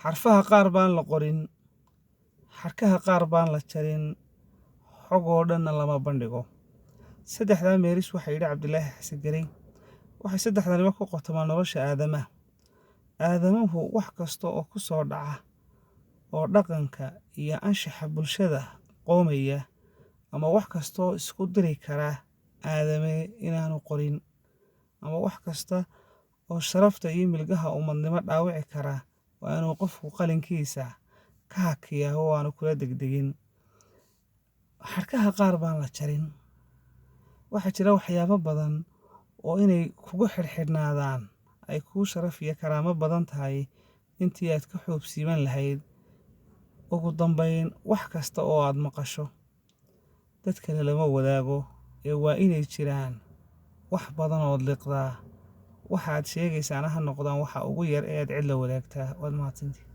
xarfaha qaar baan la qorin, xarkaha qaar baan la jarin, xog oo dhanna lama bandhigo. Saddexdaa meeris waxaa yidhi Cabdilaahi Xasan Garey waxay saddexdaniba ku qotomaan nolosha aadamaha. Aadamuhu wax kasta oo ku soo dhaca oo dhaqanka iyo anshaxa bulshada qoomaya ama wax kasta oo isku diri kara aadame inaanu qorin ama wax kasta oo sharafta iyo milgaha ummadnimo dhaawici kara waa inuu qofku qalinkiisa ka hakiyaa oo aanu kula degdegin. Xarkaha qaar baan la jarin. Waxaa jira waxyaabo badan oo inay kugu xirxirnaadaan ay kuu sharaf iyo karaamo badan tahay intii aad ka xoogsiiman lahayd. Ugu dambayn, wax kasta oo aad maqasho dadka lama wadaago ee waa inay jiraan wax badan oo liqdaa. Waxa aad sheegaysaana ha noqdaan waxa ugu yar ee aad cid la wadaagtaa. Waad mahadsantahay.